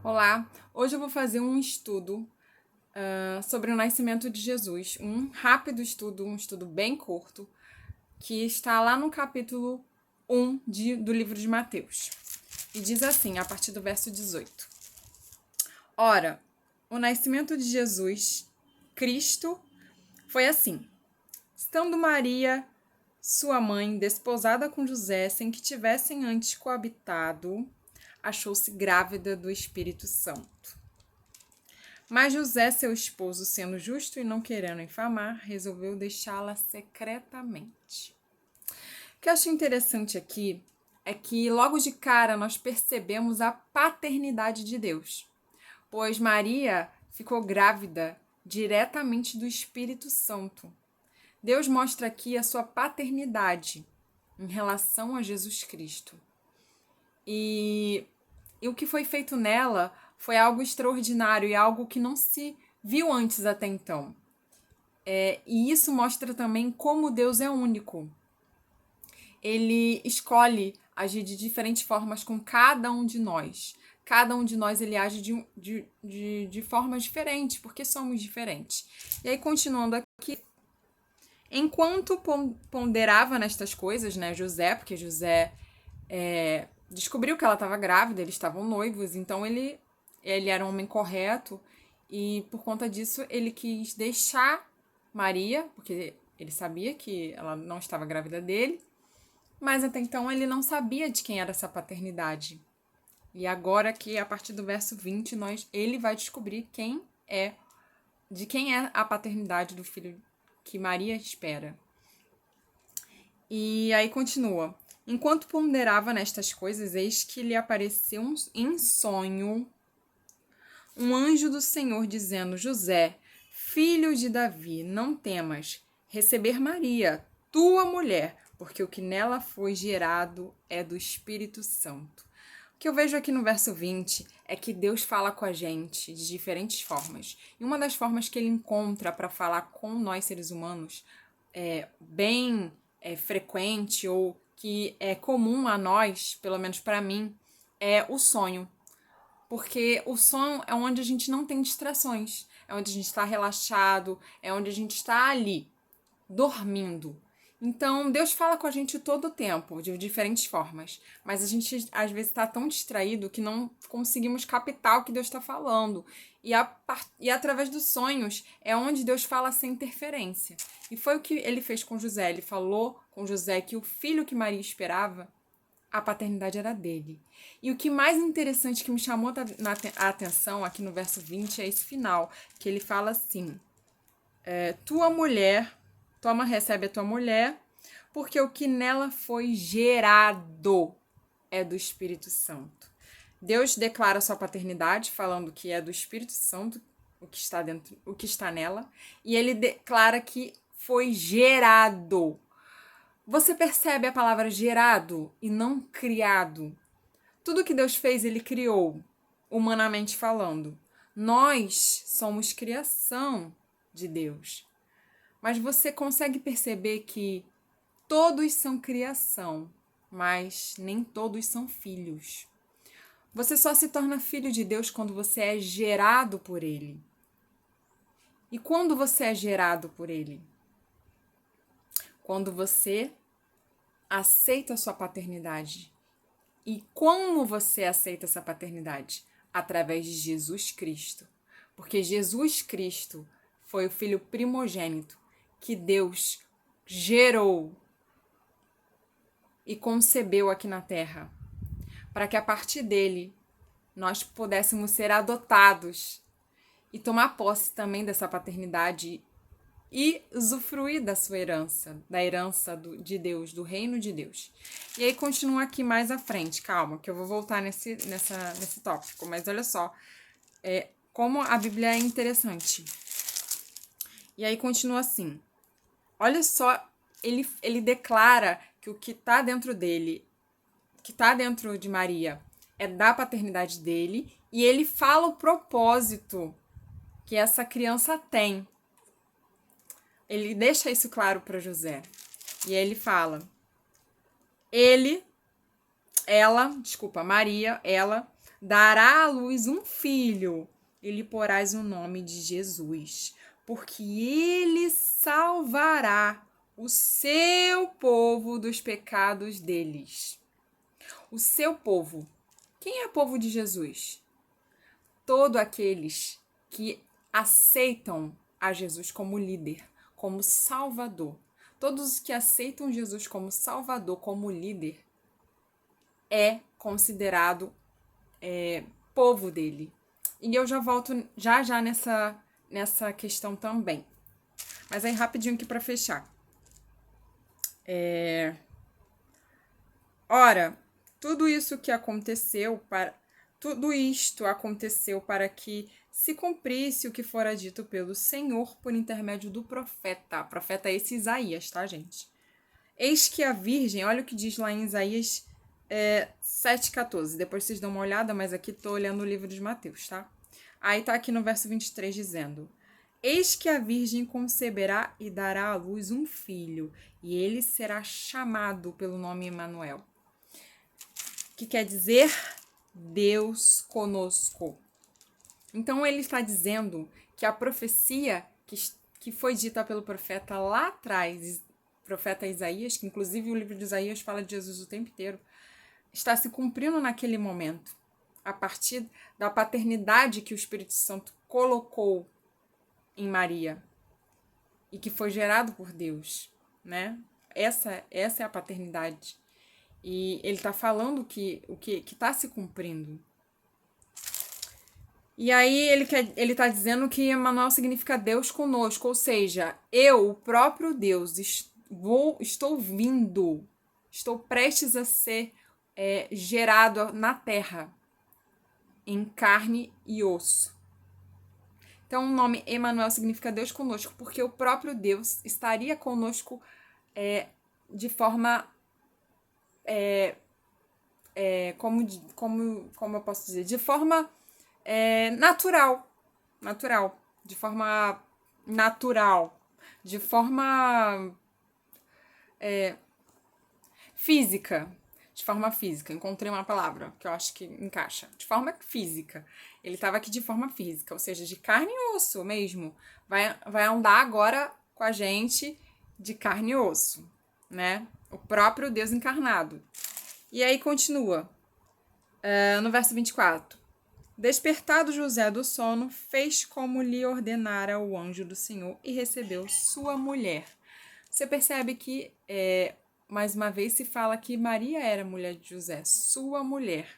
Olá, hoje eu vou fazer um estudo sobre o nascimento de Jesus. Um rápido estudo, um estudo bem curto, que está lá no capítulo 1 do livro de Mateus. E diz assim, a partir do verso 18. Ora, o nascimento de Jesus, Cristo, foi assim. Estando Maria, sua mãe, desposada com José, sem que tivessem antes coabitado, achou-se grávida do Espírito Santo. Mas José, seu esposo, sendo justo e não querendo infamar, resolveu deixá-la secretamente. O que eu acho interessante aqui é que logo de cara nós percebemos a paternidade de Deus, pois Maria ficou grávida diretamente do Espírito Santo. Deus mostra aqui a sua paternidade em relação a Jesus Cristo. E o que foi feito nela foi algo extraordinário e algo que não se viu antes até então. E isso mostra também como Deus é único. Ele escolhe agir de diferentes formas com cada um de nós. Cada um de nós ele age de formas diferentes, porque somos diferentes. E aí, continuando aqui, enquanto ponderava nestas coisas, né, José, porque José descobriu que ela estava grávida, eles estavam noivos, então ele era um homem correto e por conta disso ele quis deixar Maria, porque ele sabia que ela não estava grávida dele, mas até então ele não sabia de quem era essa paternidade. E agora que a partir do verso 20, ele vai descobrir de quem é a paternidade do filho que Maria espera. E aí continua. Enquanto ponderava nestas coisas, eis que lhe apareceu em sonho um anjo do Senhor dizendo: José, filho de Davi, não temas receber Maria, tua mulher, porque o que nela foi gerado é do Espírito Santo. O que eu vejo aqui no verso 20 é que Deus fala com a gente de diferentes formas. E uma das formas que ele encontra para falar com nós seres humanos bem frequente ou que é comum a nós, pelo menos para mim, é o sonho. Porque o sonho é onde a gente não tem distrações, é onde a gente está relaxado, é onde a gente está ali, dormindo. Então, Deus fala com a gente todo o tempo, de diferentes formas, mas a gente às vezes está tão distraído que não conseguimos captar o que Deus está falando. E através dos sonhos é onde Deus fala sem interferência. E foi o que ele fez com José. Ele falou com José que o filho que Maria esperava, a paternidade era dele. E o que mais interessante que me chamou a atenção aqui no verso 20 é esse final, que ele fala assim: tua mulher, recebe a tua mulher, porque o que nela foi gerado é do Espírito Santo. Deus declara sua paternidade, falando que é do Espírito Santo o que está dentro, o que está nela, e ele declara que foi gerado. Você percebe a palavra gerado e não criado? Tudo que Deus fez, ele criou, humanamente falando. Nós somos criação de Deus. Mas você consegue perceber que todos são criação, mas nem todos são filhos. Você só se torna filho de Deus quando você é gerado por Ele. E quando você é gerado por Ele? Quando você aceita a sua paternidade. E como você aceita essa paternidade? Através de Jesus Cristo. Porque Jesus Cristo foi o filho primogênito que Deus gerou e concebeu aqui na terra, para que a partir dele nós pudéssemos ser adotados e tomar posse também dessa paternidade e usufruir da sua herança, da herança de Deus, do reino de Deus. E aí continua aqui mais à frente, calma, que eu vou voltar nesse tópico, mas olha só, como a Bíblia é interessante. E aí continua assim, olha só, ele declara que o que está dentro dele, que está dentro de Maria, é da paternidade dele, e ele fala o propósito que essa criança tem. Ele deixa isso claro para José. E aí ele fala: Maria, ela dará à luz um filho, e lhe porás o nome de Jesus, porque ele salvará o seu povo dos pecados deles. O seu povo. Quem é o povo de Jesus? Todos aqueles que aceitam a Jesus como líder, como Salvador. Todos os que aceitam Jesus como Salvador, como líder, é considerado povo dele. E eu já volto já nessa questão também. Mas aí rapidinho aqui para fechar. Ora, tudo isto aconteceu para que se cumprisse o que fora dito pelo Senhor por intermédio do profeta. Profeta esse Isaías, tá, gente? Eis que a virgem, olha o que diz lá em Isaías 7,14. Depois vocês dão uma olhada, mas aqui tô olhando o livro de Mateus, tá? Aí tá aqui no verso 23 dizendo: Eis que a virgem conceberá e dará à luz um filho, e ele será chamado pelo nome Emanuel, que quer dizer Deus conosco. Então ele está dizendo que a profecia que foi dita pelo profeta lá atrás, profeta Isaías, que inclusive o livro de Isaías fala de Jesus o tempo inteiro, está se cumprindo naquele momento, a partir da paternidade que o Espírito Santo colocou em Maria e que foi gerado por Deus, né? Essa é a paternidade. E ele está falando que o que está se cumprindo. E aí ele está dizendo que Emanuel significa Deus conosco, ou seja, eu, o próprio Deus, estou vindo, estou prestes a ser gerado na terra, em carne e osso. Então o nome Emanuel significa Deus conosco, porque o próprio Deus estaria conosco de forma como eu posso dizer? De forma natural, de forma natural, de forma física, encontrei uma palavra que eu acho que encaixa, de forma física, ele estava aqui de forma física, ou seja, de carne e osso mesmo, vai andar agora com a gente de carne e osso, né, o próprio Deus encarnado. E aí continua, no verso 24. Despertado José do sono, fez como lhe ordenara o anjo do Senhor e recebeu sua mulher. Você percebe que, mais uma vez, se fala que Maria era mulher de José, sua mulher,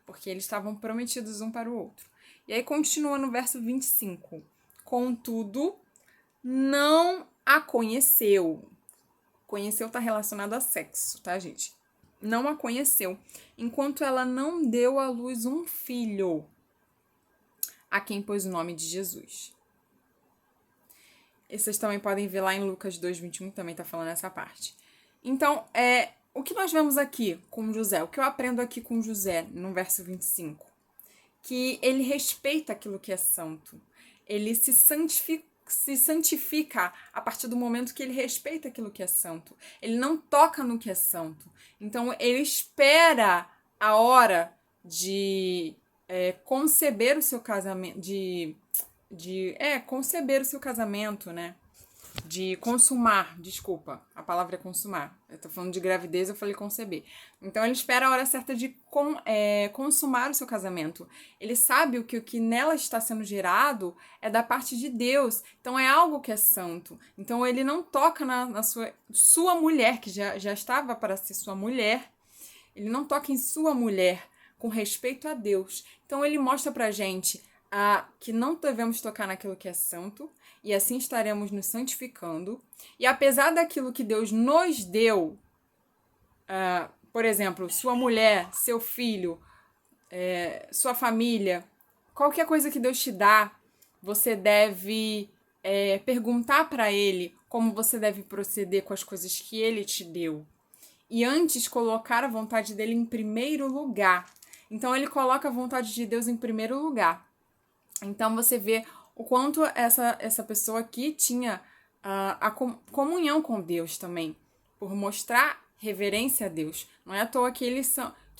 porque eles estavam prometidos um para o outro. E aí continua no verso 25. Contudo, não a conheceu. Conheceu está relacionado a sexo, tá, gente? Não a conheceu, enquanto ela não deu à luz um filho, a quem pôs o nome de Jesus. E vocês também podem ver lá em Lucas 2,21, também está falando essa parte. Então, o que nós vemos aqui com José? O que eu aprendo aqui com José, no verso 25? Que ele respeita aquilo que é santo. Ele se santifica a partir do momento que ele respeita aquilo que é santo. Ele não toca no que é santo. Então, ele espera a hora de conceber o seu casamento, conceber o seu casamento, né? De consumar, desculpa, a palavra é consumar. Eu tô falando de gravidez, eu falei conceber. Então ele espera a hora certa de consumar o seu casamento. Ele sabe que o que nela está sendo gerado é da parte de Deus. Então é algo que é santo. Então ele não toca na sua mulher, que já estava para ser sua mulher. Ele não toca em sua mulher com respeito a Deus. Então ele mostra pra gente que não devemos tocar naquilo que é santo, e assim estaremos nos santificando. E apesar daquilo que Deus nos deu, por exemplo, sua mulher, seu filho, sua família, qualquer coisa que Deus te dá, você deve perguntar para Ele como você deve proceder com as coisas que Ele te deu. E antes colocar a vontade dele em primeiro lugar. Então ele coloca a vontade de Deus em primeiro lugar. Então você vê o quanto essa pessoa aqui tinha a comunhão com Deus também, por mostrar reverência a Deus. Não é à toa que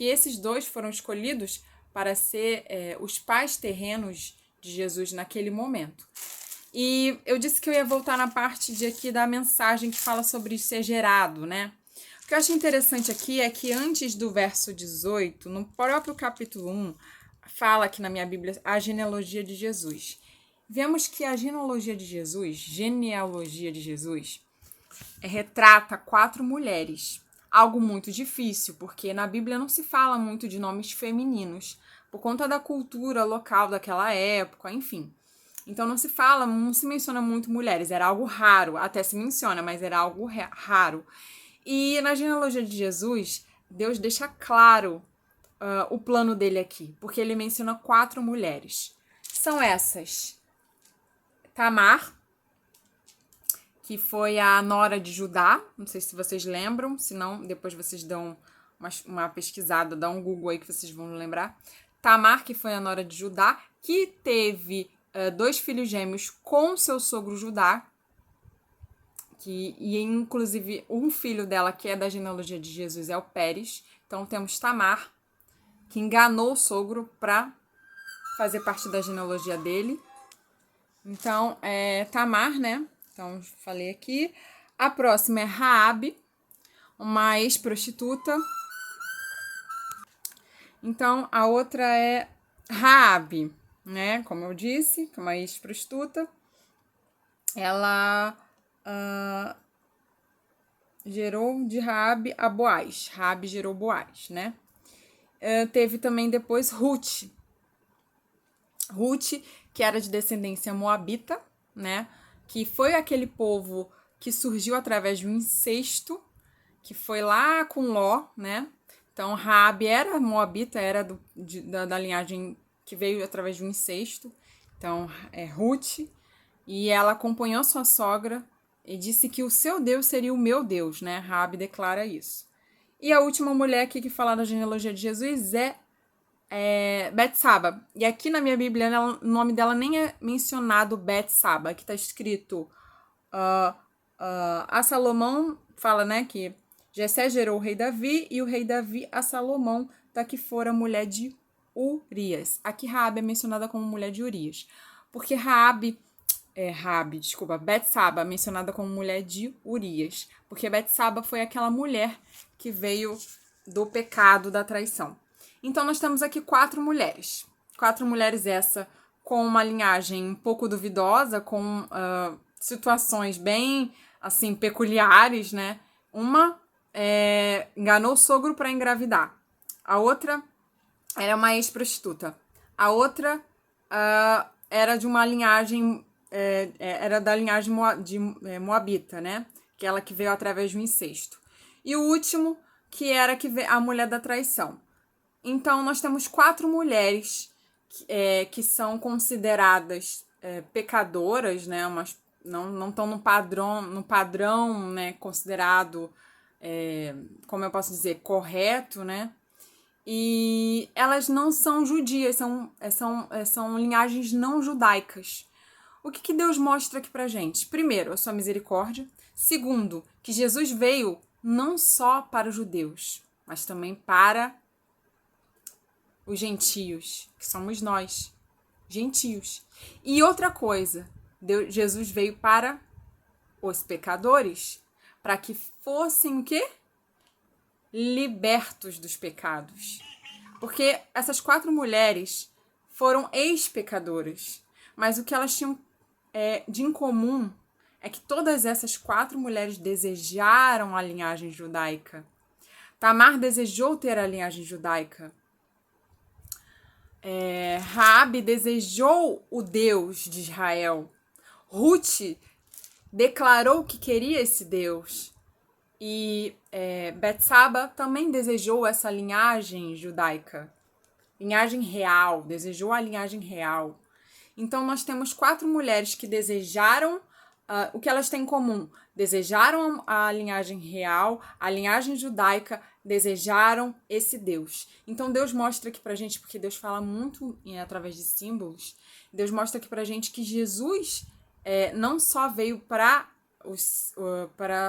esses dois foram escolhidos para ser os pais terrenos de Jesus naquele momento. E eu disse que eu ia voltar na parte de aqui da mensagem que fala sobre ser gerado, né? O que eu acho interessante aqui é que antes do verso 18, no próprio capítulo 1, fala aqui na minha Bíblia a genealogia de Jesus. Vemos que a genealogia de Jesus, retrata 4 mulheres. Algo muito difícil, porque na Bíblia não se fala muito de nomes femininos, por conta da cultura local daquela época, enfim. Então não se menciona muito mulheres, era algo raro, até se menciona, mas era algo raro. E na genealogia de Jesus, Deus deixa claro o plano dele aqui, porque ele menciona 4 mulheres. São essas: Tamar, que foi a nora de Judá, não sei se vocês lembram, se não, depois vocês dão uma pesquisada, dá um Google aí que vocês vão lembrar. Tamar, que foi a nora de Judá, que teve 2 filhos gêmeos com seu sogro Judá, e inclusive um filho dela, que é da genealogia de Jesus, é o Pérez. Então temos Tamar, que enganou o sogro para fazer parte da genealogia dele. Então, Tamar, né? Então, falei aqui. A próxima é Raabe, uma ex-prostituta. Então, a outra é Raabe, né? Como eu disse, que é uma ex-prostituta. Ela gerou de Raabe a Boaz. Raabe gerou Boaz, né? Teve também depois Ruth. Ruth, que era de descendência moabita, né? Que foi aquele povo que surgiu através de um incesto, que foi lá com Ló, né? Então, Raabe era moabita, era da linhagem que veio através de um incesto. Então, Ruth. E ela acompanhou sua sogra e disse que o seu Deus seria o meu Deus, né? Raabe declara isso. E a última mulher aqui que fala da genealogia de Jesus é Betsaba. E aqui na minha Bíblia, o nome dela nem é mencionado Betsaba. Aqui está escrito a Salomão, fala, né, que Jessé gerou o rei Davi e o rei Davi a Salomão, da que fora mulher de Urias. Aqui Raabe é mencionada como mulher de Urias. Porque Betsaba é mencionada como mulher de Urias. Porque Betsaba foi aquela mulher que veio do pecado da traição. Então, nós temos aqui 4 mulheres. 4 mulheres essa com uma linhagem um pouco duvidosa, com situações bem, assim, peculiares, né? Uma enganou o sogro para engravidar. A outra era uma ex-prostituta. A outra era de uma linhagem... era da linhagem moabita, né? Que ela que veio através do incesto. E o último, que era a mulher da traição. Então, nós temos 4 mulheres que são consideradas pecadoras, né? Mas não estão no padrão, né? Considerado, como eu posso dizer, correto, né? E elas não são judias, são linhagens não judaicas. O que Deus mostra aqui pra gente? Primeiro, a sua misericórdia. Segundo, que Jesus veio não só para os judeus, mas também para os gentios, que somos nós, gentios. E outra coisa, Jesus veio para os pecadores, para que fossem o quê? Libertos dos pecados. Porque essas 4 mulheres foram ex-pecadoras, mas o que elas tinham de incomum é que todas essas 4 mulheres desejaram a linhagem judaica. Tamar desejou ter a linhagem judaica. Raabe desejou o Deus de Israel. Ruth declarou que queria esse Deus. E Betsaba também desejou essa linhagem judaica. Linhagem real, desejou a linhagem real. Então, nós temos 4 mulheres que desejaram o que elas têm em comum. Desejaram a linhagem real, a linhagem judaica, desejaram esse Deus. Então, Deus mostra aqui pra gente, porque Deus fala muito através de símbolos, Deus mostra aqui pra gente que Jesus não só veio para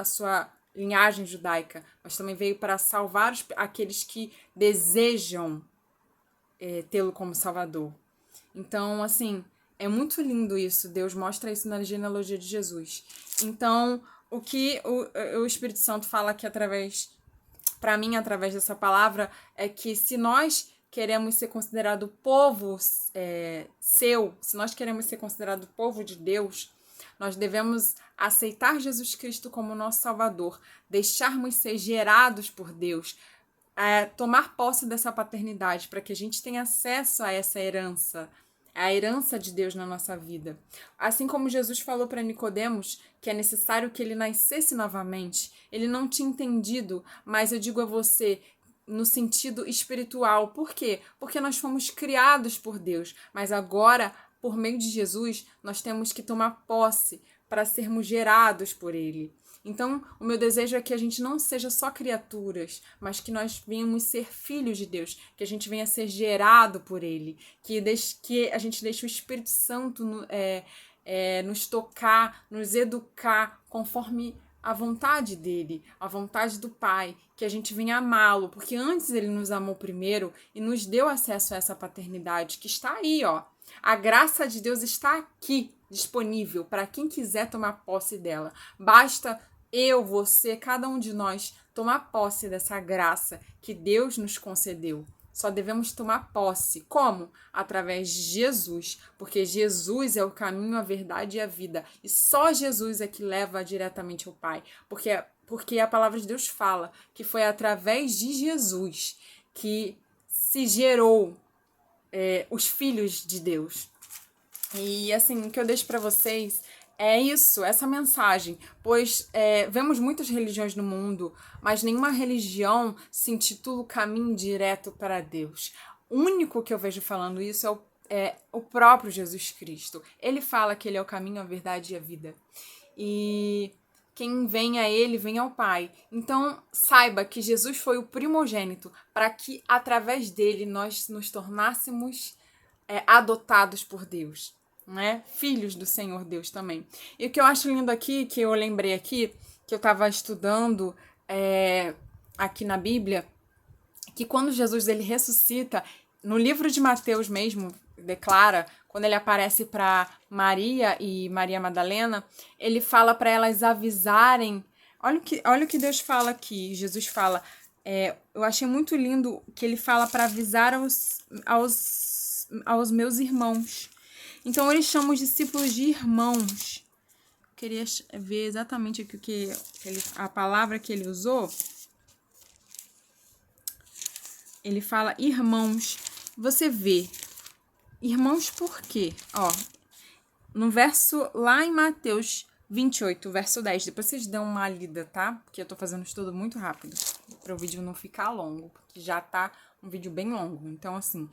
a sua linhagem judaica, mas também veio para salvar aqueles que desejam tê-lo como Salvador. Então, assim, é muito lindo isso. Deus mostra isso na genealogia de Jesus. Então, o que o Espírito Santo fala aqui para mim, através dessa palavra, é que se nós queremos ser considerado povo se nós queremos ser considerado povo de Deus, nós devemos aceitar Jesus Cristo como nosso Salvador, deixarmos ser gerados por Deus, tomar posse dessa paternidade para que a gente tenha acesso a essa herança, a herança de Deus na nossa vida. Assim como Jesus falou para Nicodemos que é necessário que ele nascesse novamente, ele não tinha entendido, mas eu digo a você, no sentido espiritual. Por quê? Porque nós fomos criados por Deus, mas agora, por meio de Jesus, nós temos que tomar posse para sermos gerados por Ele. Então, o meu desejo é que a gente não seja só criaturas, mas que nós venhamos ser filhos de Deus, que a gente venha ser gerado por Ele, que a gente deixe o Espírito Santo nos tocar, nos educar conforme a vontade dele, a vontade do Pai, que a gente venha amá-lo, porque antes ele nos amou primeiro e nos deu acesso a essa paternidade que está aí, ó. A graça de Deus está aqui, disponível para quem quiser tomar posse dela. Basta eu, você, cada um de nós tomar posse dessa graça que Deus nos concedeu. Só devemos tomar posse. Como? Através de Jesus, porque Jesus é o caminho, a verdade e a vida. E só Jesus é que leva diretamente ao Pai. Porque a palavra de Deus fala que foi através de Jesus que se gerou os filhos de Deus. E assim, o que eu deixo para vocês é isso, essa mensagem, pois vemos muitas religiões no mundo, mas nenhuma religião se intitula o caminho direto para Deus. O único que eu vejo falando isso é o próprio Jesus Cristo. Ele fala que ele é o caminho, a verdade e a vida. E quem vem a ele, vem ao Pai. Então, saiba que Jesus foi o primogênito para que, através dele, nós nos tornássemos adotados por Deus, né? Filhos do Senhor Deus também. E o que eu acho lindo aqui, que eu lembrei aqui, que eu estava estudando aqui na Bíblia, que quando Jesus ele ressuscita, no livro de Mateus mesmo, declara, quando ele aparece para Maria e Maria Madalena, ele fala para elas avisarem. Olha o que Deus fala aqui, Jesus fala. Eu achei muito lindo que ele fala para avisar aos meus irmãos. Então, eles chamam os discípulos de irmãos. Eu queria ver exatamente aqui a palavra que ele usou. Ele fala irmãos. Você vê. Irmãos por quê? Ó, no verso, lá em Mateus 28, verso 10. Depois vocês dão uma lida, tá? Porque eu tô fazendo isso tudo muito rápido. Para o vídeo não ficar longo. Porque já tá um vídeo bem longo. Então, assim,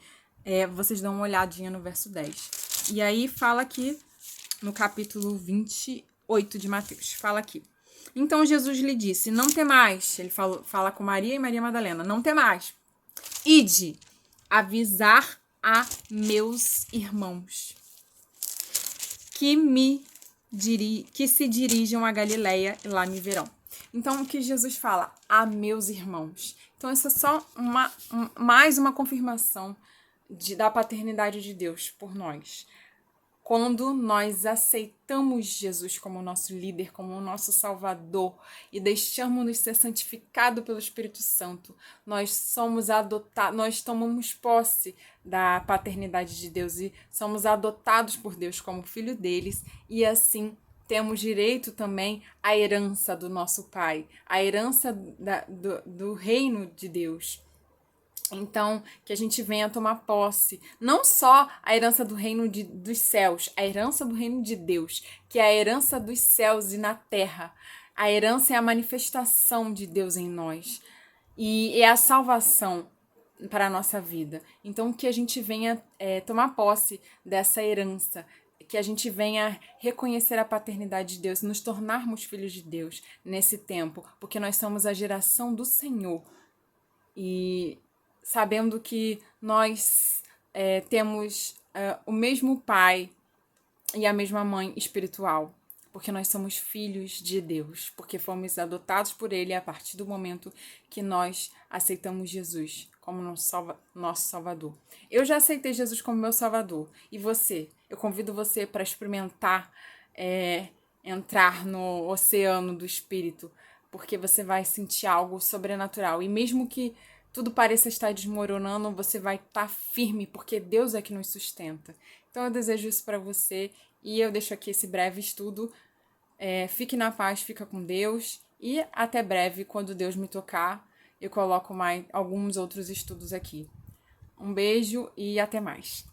vocês dão uma olhadinha no verso 10. E aí fala aqui no capítulo 28 de Mateus. Fala aqui. Então Jesus lhe disse, não temais. Ele fala com Maria e Maria Madalena. Não temais. Ide avisar a meus irmãos que se dirijam a Galileia e lá me verão. Então, o que Jesus fala? A meus irmãos. Então, essa é só mais uma confirmação da paternidade de Deus por nós. Quando nós aceitamos Jesus como nosso líder, como nosso Salvador e deixamos-nos ser santificados pelo Espírito Santo, nós somos adotados, nós tomamos posse da paternidade de Deus e somos adotados por Deus como filho deles e assim temos direito também à herança do nosso Pai, à herança do reino de Deus. Então, que a gente venha tomar posse, não só a herança do reino dos céus, a herança do reino de Deus, que é a herança dos céus e na terra. A herança é a manifestação de Deus em nós e é a salvação para a nossa vida. Então, que a gente venha tomar posse dessa herança, que a gente venha reconhecer a paternidade de Deus, nos tornarmos filhos de Deus nesse tempo, porque nós somos a geração do Senhor. E sabendo que nós temos o mesmo pai e a mesma mãe espiritual. porque nós somos filhos de Deus, porque fomos adotados por Ele a partir do momento que nós aceitamos Jesus como nosso Salvador. Eu já aceitei Jesus como meu Salvador. E você? Eu convido você para experimentar entrar no oceano do Espírito, porque você vai sentir algo sobrenatural. E mesmo que tudo pareça estar desmoronando, você vai estar firme, porque Deus é que nos sustenta. Então eu desejo isso para você e eu deixo aqui esse breve estudo. Fique na paz, fica com Deus e até breve, quando Deus me tocar, eu coloco mais alguns outros estudos aqui. Um beijo e até mais.